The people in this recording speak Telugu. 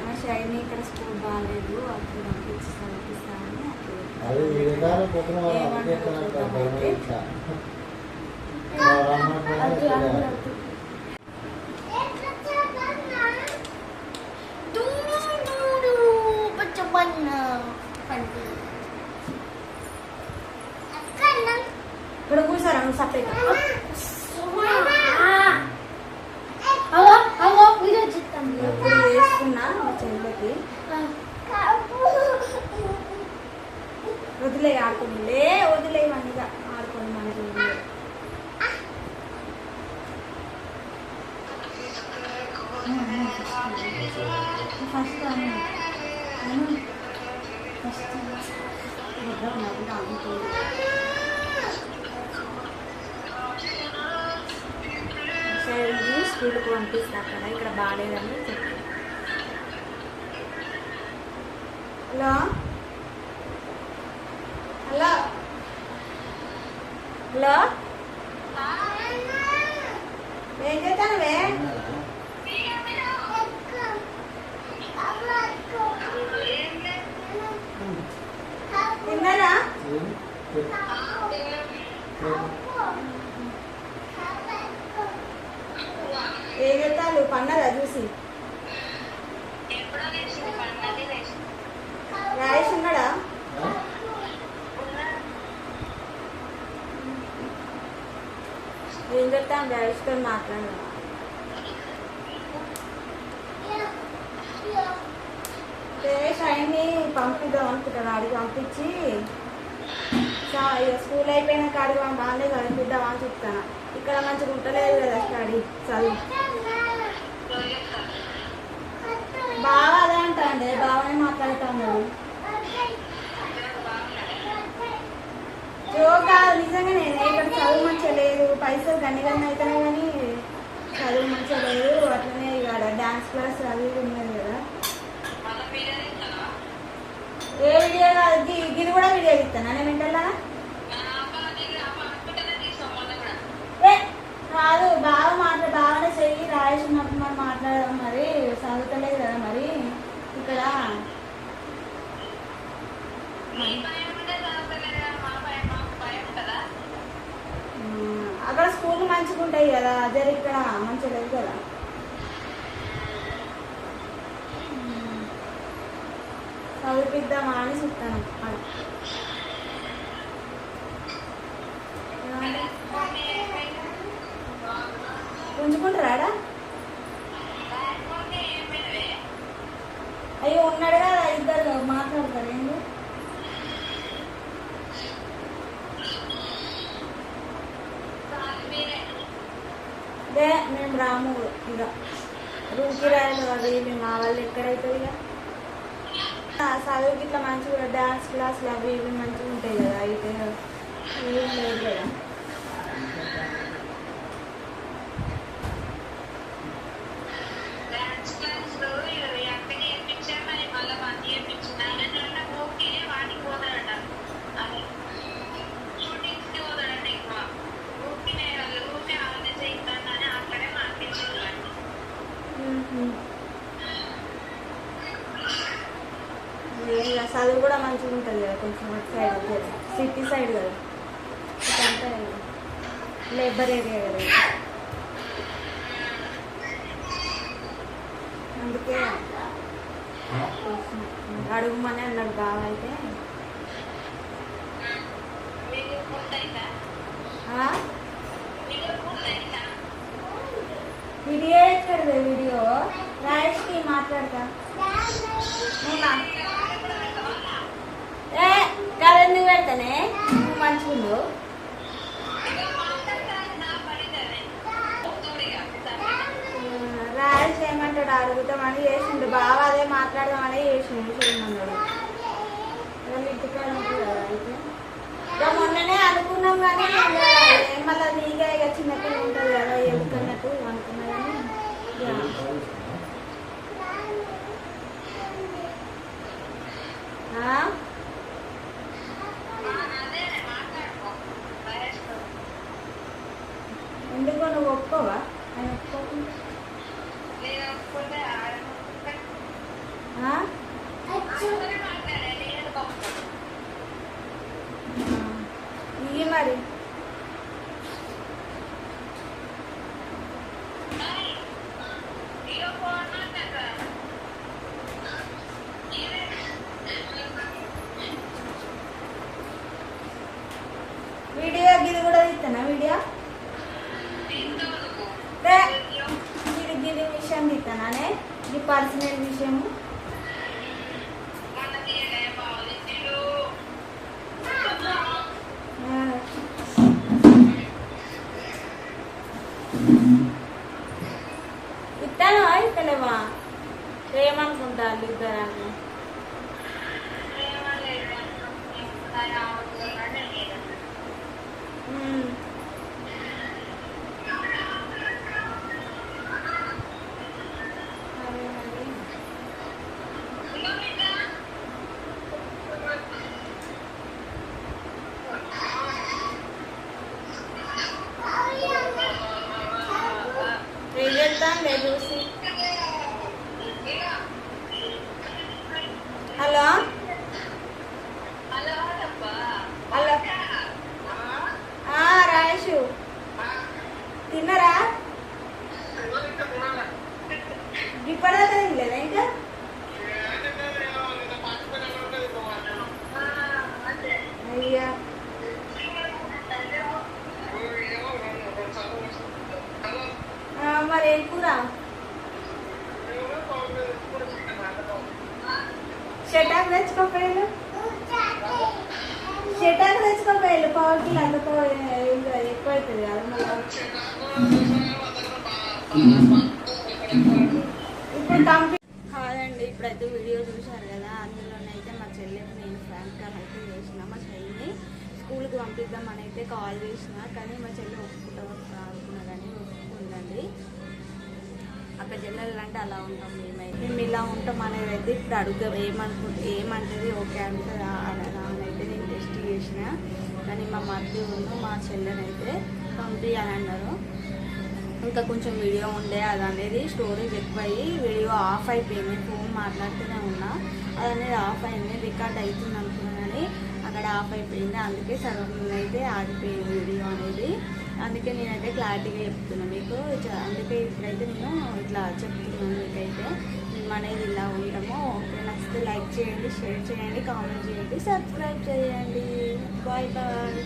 మా షైని ఇక్కడ స్కూల్ బాగాలేదు అప్పుడు పంపిస్తాను ఇక్కడ కూర్చారా నువ్వు సపరేట్ ఎప్పుడు వేసుకున్నా మా చెల్లెకి వదిలే ఆడుకోలే వదిలే మనగా ఆడుకోండి మనకి ఫస్ట్ స్కూల్కి పంపిస్తా కదా ఇక్కడ బాగాలేదని చెప్పి హలో హలో హలో ఏం చేస్తానువే తిన్నారా ఏం చేస్తాను పన్నదా చూసి రాయేష్ ఉన్నాడా ఏం చెప్తాను రాయేష్తో మాట్లాడదా షైన్ని పంపిద్దాం అనుకుంటాను అడిగి పంపించి స్కూల్ అయిపోయినాక అడిగి బాగానే చదివిద్దాం అని చెప్తాను ఇక్కడ మంచిగా ఉంటలేదు కదా స్టడీ చదువు బాగా అదే అంటాండి బాగానే మాట్లాడుతాను జోగా నిజంగా నేను ఇక్కడ చదువు మంచిగా లేదు పైసలు గన్ని అయితేనే కానీ చదువు మంచిగా లేదు అట్లనే ఇక్కడ డాన్స్ క్లాస్ అది ఉన్నది కదా ఏ వీడియో ఇది కూడా వీడియో ఇస్తాను నేను వింటలా కాదు బాగానే చెయ్యి రాయేసి ఉన్నప్పుడు మనం మాట్లాడదాం మరి చదువుతలేదు కదా మరి ఇక్కడ అక్కడ స్కూల్ మంచిగా ఉంటాయి కదా అదే ఇక్కడ మంచిగా లేదు కదా చదివిద్దామా అని చెప్తాను ఉంచుకుంటారా అయ్యో ఉన్నాడు కదా ఇద్దరు మాట్లాడతారు ఏంటి అదే మేము రాము ఇక రూమ్ కిరాయిలు అవి మా వాళ్ళు ఎక్కడైతే ఇక చదువుకి ఇట్లా మంచిగా డాన్స్ క్లాసులు అవి ఇవి మంచిగా ఉంటాయి కదా అయితే ఏం లేదు కదా చదువు కూడా మంచిగా ఉంటుంది కదా కొంచెం అటు సైడ్ సిటీ సైడ్ కదా ఇదంతా లేబర్ ఏరియా కదా అందుకే అడుగుమని అన్నాడు బాగా అయితే వీడియో ఎక్కడదే వీడియో రాయేష్కి మాట్లాడతా కరెందుకు పెడతానే నువ్వు మంచిగా రాయేష్ ఏమంటాడు అడుగుతామని చేసిండు బాగా అదే మాట్లాడదామని చేసిండు చేయమన్నాడు ఇంటికాడ ఉంటుంది కదా అయితే ఇక మొన్ననే అనుకున్నాం కానీ మళ్ళీ నీగా ఇక చిన్నపిల్ల ఉంటుంది కదా ఎందుకన్నట్టు అనుకున్నా కానీ ఎందుకో నువ్వు ఒప్పుకోవా ఆయన ఒప్పుకోకుండా ఇవి మరి వీడియో గిది కూడా తీస్తానా వీడియో గిది గిది విషయం తీస్తానే ఇది పర్సనల్ విషయము ఇస్తాను ఇస్తలేవా ఏమనుకుంటారు ఇద్దరని చూసి హలో హలో రాయేషు తిన్నారా ఇప్పటిదాకా తినలేదా ఇంకా అయ్యా మరి ఏం కూర షటాక్ తెచ్చుకోపోయాను పావు కిలో అందుకో ఎక్కువ అవుతుంది కదా ఇప్పుడు కంప్లీట్ కాదండి. ఇప్పుడైతే వీడియో చూశారు కదా, అందులోనైతే మా చెల్లెకి నేను ఫ్రాంక్ కాల్ అయితే చేసిన. మా చెల్లిని స్కూల్కి పంపిద్దామని అయితే కాల్ చేసిన, కానీ మా చెల్లి అనుకున్నా కానీ ఒప్పుకుందండి. అక్కడ చెల్లెలు అంటే అలా ఉంటాం, మేము ఇలా ఉంటాం అనేది అయితే ఇప్పుడు అడుగుతాం. ఏమంటది ఓకే అంటే రానైతే నేను టెస్ట్ చేసిన, కానీ మా మధ్య మా చెల్లెనైతే పంపించాలని అన్నారు. ఇంకా కొంచెం వీడియో ఉండే అది అనేది స్టోరేజ్ ఎక్కువయ్యి వీడియో ఆఫ్ అయిపోయింది. ఫోన్ మాట్లాడుతూనే ఉన్నా, అది అనేది ఆఫ్ అయింది. రికార్డ్ అవుతుంది అనుకున్నా కానీ అక్కడ ఆఫ్ అయిపోయింది. అందుకే సగం అయితే ఆగిపోయింది వీడియో అనేది. అందుకే నేనైతే క్లారిటీగా చెప్తున్నాను మీకు. అందుకే ఇప్పుడైతే నేను ఇట్లా చెప్తున్నాను మీకైతే. మేము అనేది ఇలా ఉంటాము. ఓకే, నచ్చితే లైక్ చేయండి, షేర్ చేయండి, కామెంట్ చేయండి, సబ్స్క్రైబ్ చేయండి. Bye bye.